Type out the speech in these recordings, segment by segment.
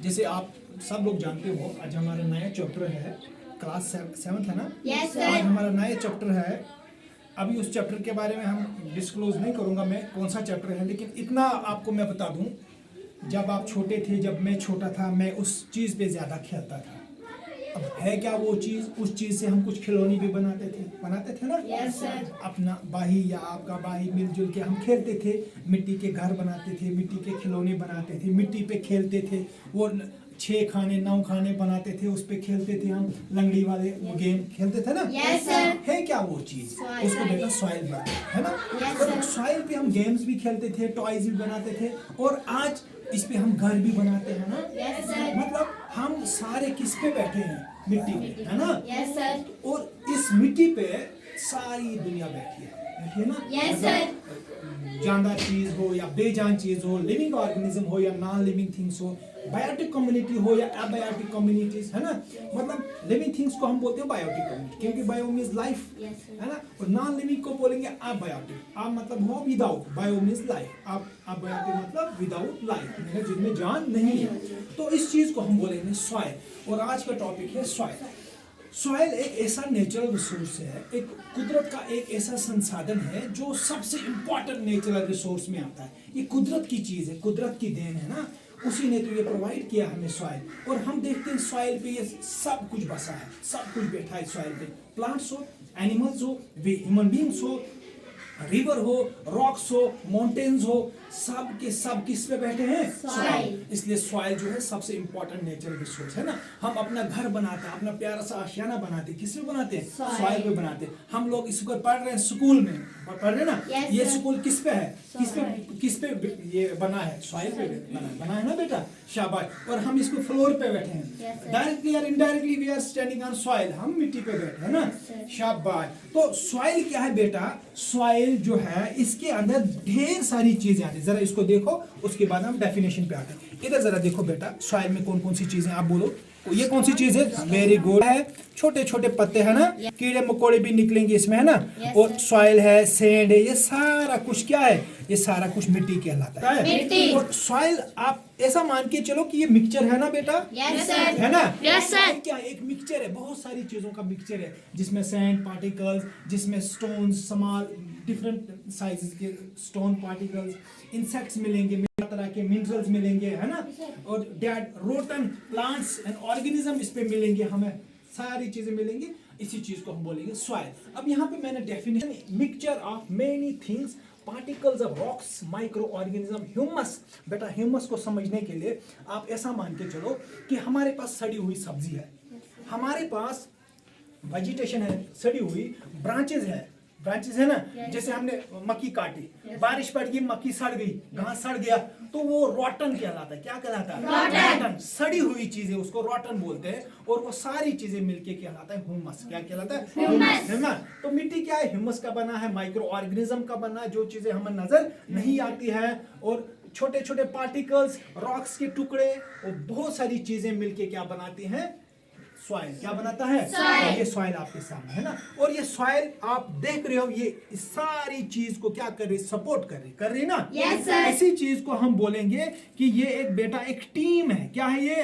जैसे आप सब लोग जानते हो आज हमारा नया चैप्टर है, क्लास 7th है ना। Yes, sir. आज हमारा नया चैप्टर है। अभी उस चैप्टर के बारे में हम डिस्क्लोज नहीं करूंगा मैं कौन सा चैप्टर है, लेकिन इतना आपको मैं बता दूं, जब आप छोटे थे, जब मैं छोटा था, मैं उस चीज़ पे ज़्यादा खेलता था। अब है क्या वो चीज़, उस चीज़ से हम कुछ खिलौने भी बनाते थे ना। Yes, sir. अपना भाई या आपका भाई मिलजुल के हम खेलते थे, मिट्टी के घर बनाते थे, मिट्टी के खिलौने बनाते थे, मिट्टी पे खेलते थे। वो 6 खाने 9 खाने बनाते थे, उस पे खेलते थे हम, लंगड़ी वाले वो गेम खेलते थे ना। Yes, sir. है क्या वो चीज़, Soil. उसको बेटा सॉइल बोलते हैं, है ना। Yes, और sir. सॉइल पे हम गेम्स भी खेलते थे, टॉयज भी बनाते थे, और आज इस पे हम घर भी बनाते हैं ना। Yes, sir. मतलब हम सारे किस पे बैठे हैं, मिट्टी पे, है ना। Yes, sir. और इस मिट्टी पे सारी दुनिया बैठी है ना। Yes, मतलब जानदार चीज हो या बेजान चीज हो, लिविंग ऑर्गेनिज्म हो या नॉन लिविंग थिंग्स हो, बायोटिक कम्युनिटी हो या अबायोटिक कम्युनिटीज, है ना। मतलब लिविंग थिंग्स को हम बोलते हैं बायोटिक कम्युनिटी, क्योंकि bio means life, Yes, sir. है ना। और नॉन लिविंग को बोलेंगे अबायोटिक। आप मतलब हो विदाउट, बायो मीन्स लाइफ, आप अबायोटिक मतलब विदाउट लाइफ, जिनमें जान नहीं है। तो इस चीज को हम बोलेंगे सॉइल। और आज का टॉपिक है सॉइल। सॉइल एक ऐसा नेचुरल रिसोर्स है, एक कुदरत का एक ऐसा संसाधन है जो सबसे इम्पोर्टेंट नेचुरल रिसोर्स में आता है। ये कुदरत की चीज़ है, कुदरत की देन है ना। उसी ने तो ये प्रोवाइड किया हमें सॉइल। और हम देखते हैं सॉइल पे ये सब कुछ बसा है, सब कुछ बैठा है सॉइल पे। प्लांट्स हो, एनिमल्स हो, ह्यूमन बींग्स हो, रिवर हो, रॉक्स हो, माउंटेन्स हो, सब के सब किस पे बैठे हैं, सॉइल। इसलिए सॉइल जो है सबसे इंपॉर्टेंट नेचुरल रिसोर्स है ना। हम अपना घर बनाते हैं, अपना प्यारा सा आशियाना बनाते हैं, किस पे बनाते हैं, सॉइल पे बनाते हैं। हम लोग इसको पढ़ रहे हैं स्कूल में, पढ़ रहे हैं ना। Yes, ये sir. स्कूल किस पे है, किस पे ये बना है, सॉइल पे बना है ना बेटा, शाबाश। और हम इसको फ्लोर पे बैठे हैं, Yes, sir. डायरेक्टली और indirectly we are standing on soil, हम मिट्टी पे बैठे हैं ना। शाबाश। तो सॉइल क्या है बेटा, सॉइल जो है इसके अंदर ढेर सारी चीजें आती है। जरा इसको देखो, उसके बाद हम डेफिनेशन पे आते हैं। इधर जरा देखो बेटा, सॉइल में कौन कौन सी चीजें, आप बोलो ये कौन सी चीज है। वेरी गुड है, छोटे छोटे पत्ते है ना, कीड़े मकोड़े भी निकलेंगे इसमें, है ना। Yes, और sir. सॉइल है, सैंड है, ये सारा कुछ क्या है, ये सारा कुछ मिट्टी कहलाता है। मिट्टी। और सॉइल आप ऐसा मान के चलो कि ये मिक्सचर है ना बेटा, Yes, sir. है ना। Yes, sir. क्या एक मिक्सचर है, बहुत सारी चीजों का मिक्सचर है, जिसमें सैंड पार्टिकल्स, जिसमें स्टोन्स, स्मॉल डिफरेंट साइजेस के स्टोन पार्टिकल्स, इंसेक्ट्स मिलेंगे, तरह के मिनरल्स मिलेंगे, है ना। और dead rotten plants and organism इस पे मिलेंगे, हमें सारी चीजें मिलेंगी। इसी चीज को हम बोलेंगे सॉइल। अब यहाँ पे मैंने definition, mixture of many things, particles of rocks, micro organism, humus. बेटा ह्यूमस को समझने के लिए आप ऐसा मान के चलो कि हमारे पास सड़ी हुई सब्जी है, हमारे पास वेजिटेशन है, सड़ी हुई ब्रांचेस है ना। जैसे हमने मक्की काटी, बारिश पड़ गई, मक्की सड़ गई, घास सड़ गया, तो वो रॉटन कहलाता है। क्या कहलाता है, रॉटन। सड़ी हुई चीजें उसको रॉटन बोलते हैं। और वो सारी चीजें मिलके कहलाता है ह्यूमस। क्या कहलाता है, ह्यूमस, है ना। तो मिट्टी क्या है, ह्यूमस का बना है, माइक्रो ऑर्गेनिज्म का बना है, जो चीजें हमें नजर नहीं आती है। और छोटे छोटे पार्टिकल्स, रॉक्स के टुकड़े, और बहुत सारी चीजें मिलके क्या बनाती हैं, सॉइल। क्या बनाता है, सॉइल। ये सॉइल आपके सामने है ना। और ये सॉइल आप देख रहे हो, ये इस सारी चीज को क्या कर रही, सपोर्ट कर रही ना। Yes, sir. इसी चीज को हम बोलेंगे कि ये एक बेटा एक टीम है। क्या है ये,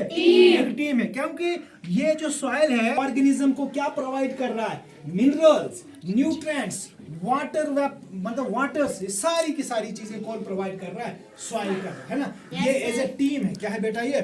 एक टीम है, क्योंकि ये जो सॉइल है ऑर्गेनिज्म को क्या प्रोवाइड कर रहा है, मिनरल्स, न्यूट्रिएंट्स, वाटर, मतलब वाटर्स, ये सारी की सारी चीजें कौन प्रोवाइड कर रहा है, सॉइल कर रहा है ना। Yes, ये sir. एज ए टीम है। क्या है बेटा, ये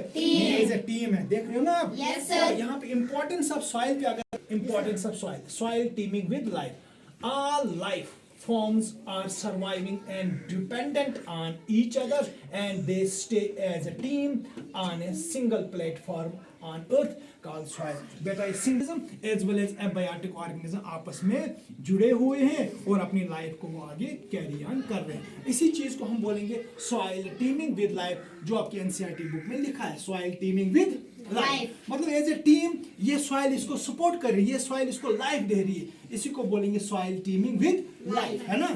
एज ए टीम है, देख रहे हो ना आप। Yes, sir. और यहाँ पे इंपॉर्टेंस ऑफ सॉइल पे अगर importance of soil teeming with life, all life forms are surviving and dependent on each other, and they stay as a team on a single platform on earth called soil. बेटा सिंगलिज्म as well as abiotic organism आपस में जुड़े हुए हैं और अपनी life को वो आगे कैरी ऑन कर रहे हैं। इसी चीज को हम बोलेंगे सॉइल टीमिंग विद लाइफ, जो आपकी एनसीईआरटी बुक में लिखा है, सॉइल टीमिंग विद लाइफ। मतलब एज ए टीम ये सॉइल इसको सपोर्ट कर रही है, ये सॉइल इसको लाइफ दे रही है, इसी को बोलेंगे सॉइल टीमिंग विद लाइफ, है ना।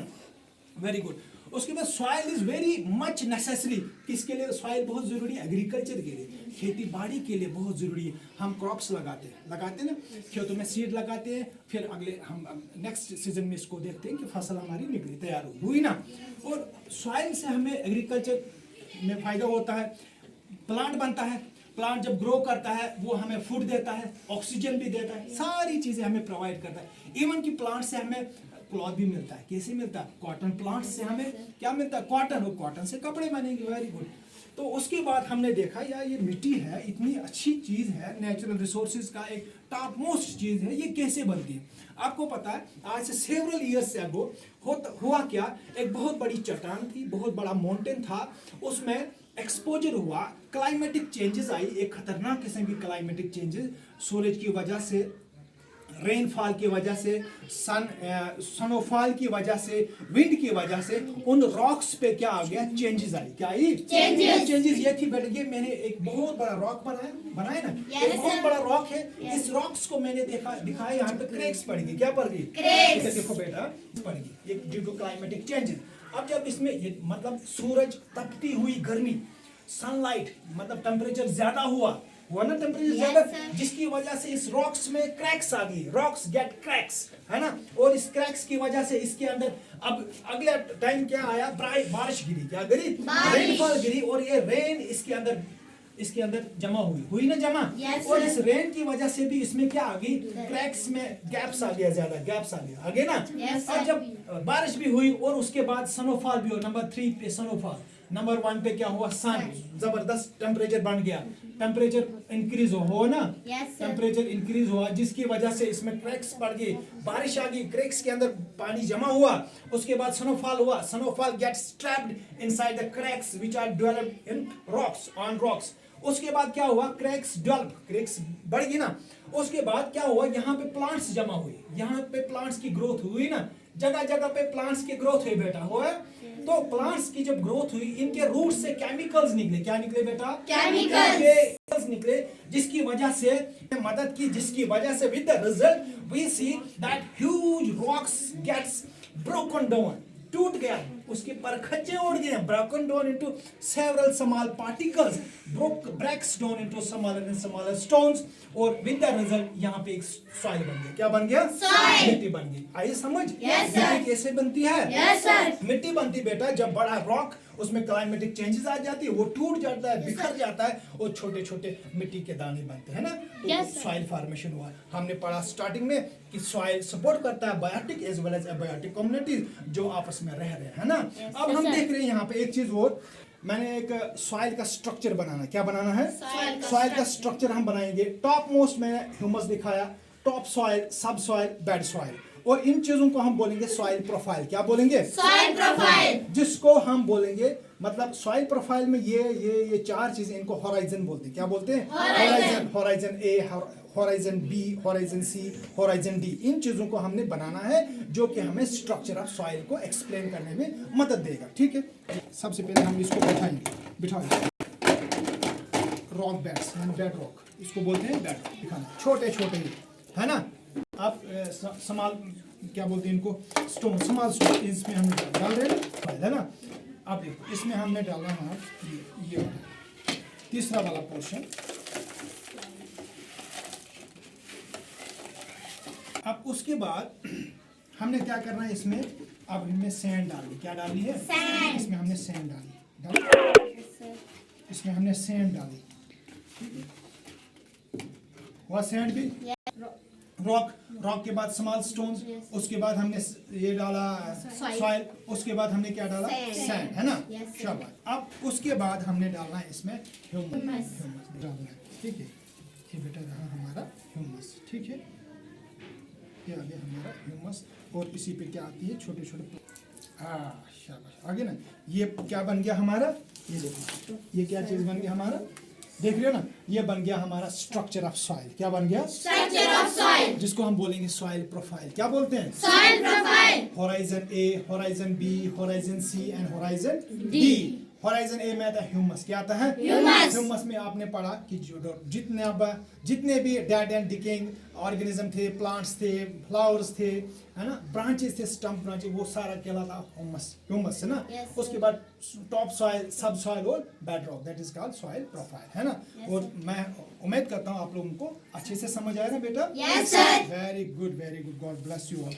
Very good. उसके बाद soil is very much necessary. किसके लिए सॉइल बहुत जरूरी है, एग्रीकल्चर के लिए, खेती बाड़ी के लिए बहुत जरूरी है। हम क्रॉप्स लगाते हैं ना, खेतों में सीड लगाते हैं, फिर अगले हम नेक्स्ट सीजन में इसको देखते हैं कि फसल हमारी निकली, तैयार हुई ना। और सॉइल से हमें एग्रीकल्चर में फायदा होता है, प्लांट बनता है, प्लांट जब ग्रो करता है वो हमें फूड देता है, ऑक्सीजन भी देता है, सारी चीजें हमें प्रोवाइड करता है। इवन कि प्लांट से हमें क्लॉथ भी मिलता है। कैसे मिलता है? कॉटन प्लांट से हमें क्या मिलता है? कॉटन, और कॉटन से कपड़े बनेंगे। Very good. तो उसके बाद हमने देखा यार ये मिट्टी है, इतनी अच्छी चीज है, नेचुरल रिसोर्सेज का एक टॉप मोस्ट चीज है, ये कैसे बनती है? आपको पता है आज से सेवरल ईयर्स अगो हुआ क्या, एक बहुत बड़ी चट्टान थी, बहुत बड़ा माउंटेन था, उसमें एक्सपोजर हुआ, क्लाइमेटिक चेंजेस आई, एक खतरनाक किस्म की क्लाइमेटिक चेंजेस, सूरज की वजह से, रेनफॉल की वजह से, स्नोफॉल की वजह से, विंड की वजह से उन रॉक्स पे क्या आ गया? चेंजेस आई। क्या आई? चेंजेस ये थी बेटा, ये मैंने एक बहुत बड़ा रॉक बनाया ना, एक बहुत बड़ा रॉक है। इस रॉक्स को मैंने दिखाया, यहाँ पे क्रैक्स पड़ गई। क्या पड़ गई? क्रैक्स। देखो बेटा पड़ गई, ये ड्यू टू क्लाइमेटिक चेंजेस। अब जब इसमें मतलब सूरज, तपती हुई गर्मी, सनलाइट, मतलब टेम्परेचर ज्यादा हुआ ना, टेम्परेचर ज्यादा, जिसकी वजह से इस रॉक्स में क्रैक्स आ गई, रॉक्स गेट क्रैक्स, है ना। और इस क्रैक्स की वजह से इसके अंदर अब अगला टाइम क्या आया? बारिश गिरी। क्या गिरी? रेनफॉल गिरी, और ये रेन इसके अंदर जमा हुई ना जमा। और इस रेन की वजह से भी इसमें क्या आ गई? क्रैक्स में गैप्स आ गया, ज्यादा गैप्स आ गया, आगे ना। और जब बारिश भी हुई और उसके बाद स्नोफॉल भी हो, नंबर 3 पे स्नोफॉल, नंबर 1 पे क्या हुआ? सन, जबरदस्त टेम्परेचर बन गया, टेम्परेचर इंक्रीज हो ना, टेम्परेचर इंक्रीज हुआ, जिसकी वजह से इसमें क्रैक्स पड़ गई, बारिश आ गई, क्रैक्स के अंदर पानी जमा हुआ, उसके बाद स्नोफॉल हुआ, snowfall gets trapped inside the cracks which are developed in rocks, on rocks. उसके बाद क्या हुआ? क्रैक्स डेवलप, क्रैक्स बढ़ गई ना। उसके बाद क्या हुआ? यहाँ पे प्लांट्स जमा हुए, यहाँ पे प्लांट्स की ग्रोथ हुई ना, जगह जगह पे प्लांट्स की ग्रोथ हुई बेटा, हुआ। तो प्लांट्स की जब ग्रोथ हुई, इनके रूट से केमिकल्स निकले। क्या निकले बेटा? केमिकल्स निकले, जिसकी वजह से मदद की, जिसकी वजह से with the result we see that huge rocks gets broken down, टूट गया, उसके परखच्चे उड़ गए, broken down into several small particles, breaks down into smaller and smaller stones, और विद द रिजल्ट यहाँ पे एक सॉइल बन गया। क्या बन गया? मिट्टी बन गई। आइए समझ, मिट्टी कैसे बनती है? मिट्टी बनती बेटा जब बड़ा रॉक, उसमें क्लाइमेटिक चेंजेस आ जाती है, वो टूट जाता है, बिखर जाता है, और छोटे छोटे मिट्टी के दाने बनते हैं ना, तो सॉइल फॉर्मेशन हुआ। हमने पढ़ा स्टार्टिंग में कि सॉइल सपोर्ट करता है biotic as well as abiotic communities जो आपस में रह रहे हैं, है ना। अब हम देख रहे हैं यहाँ पे एक चीज और, मैंने एक सॉइल का स्ट्रक्चर बनाना। क्या बनाना है? सॉइल का स्ट्रक्चर हम बनाएंगे। टॉप मोस्ट मैंने ह्यूमस दिखाया, टॉप सॉइल, सब सॉइल, बेड सॉइल, और इन चीजों को हम बोलेंगे सॉइल प्रोफाइल। क्या बोलेंगे? सॉइल प्रोफाइल, जिसको हम बोलेंगे, मतलब सॉइल प्रोफाइल में ये 4 चीजें, इनको होराइजन बोलते हैं। क्या बोलते हैं? Horizon A, horizon B, horizon C, horizon D. इन चीजों को हमने बनाना है जो कि हमें स्ट्रक्चर ऑफ सॉइल को एक्सप्लेन करने में मदद देगा। ठीक है, सबसे पहले हम इसको बिठाएंगे रॉक बेड्स, बेड रॉक, इसको बोलते हैं बेड रॉक। दिखाना छोटे छोटे है ना। आप स्मॉल क्या बोलते हैं इनको? स्टोन, स्मॉल स्टोन, इसमें हम डाल रहे हैं, है ना। अब देखो इसमें हमने डाला है ये तीसरा वाला पोर्शन। अब उसके बाद हमने क्या करना है इसमें? अब इनमें सैंड डालनी। क्या डालनी है? सैंड। इसमें हमने सैंड डाली, इसमें हमने सैंड डाली, वह सैंड भी, रॉक के बाद स्मॉल स्टोन्स, उसके बाद हमने ये डाला सॉइल, उसके बाद हमने क्या डाला? सैंड, है ना। शाबाश। अब उसके बाद हमने डालना है इसमें ह्यूमस डालना है। ठीक है, ये बेटा रहा हमारा ह्यूमस। ठीक है, ये आ गया हमारा ह्यूमस, और इसी पे क्या आती है? छोटे छोटे, शाबाश, आगे ना। ये क्या बन गया हमारा? ये देखो, ये क्या चीज बन गया हमारा? देख रहे हो ना, ये बन गया हमारा स्ट्रक्चर ऑफ सॉइल। क्या बन गया? स्ट्रक्चर ऑफ सॉइल, जिसको हम बोलेंगे सॉइल प्रोफाइल। क्या बोलते हैं? Soil profile. Horizon A, horizon B, horizon C and horizon D. Horizon A में आता है ह्यूमस। क्या आता है? ह्यूमस में आपने पढ़ा कि जितने भी डेड एंड डिकेइंग ऑर्गेनिज्म थे, प्लांट्स थे, फ्लावर्स थे, है ना, ब्रांचेस थे, स्टम्प ब्रांचेस, वो सारा कहलाता ह्यूमस, है ना। उसके बाद टॉप सॉइल, सब सॉइल और bed rock, that is called soil profile, है ना। और मैं उम्मीद करता हूँ आप लोगों को अच्छे से समझ आएगा बेटा। Very good, God bless you all.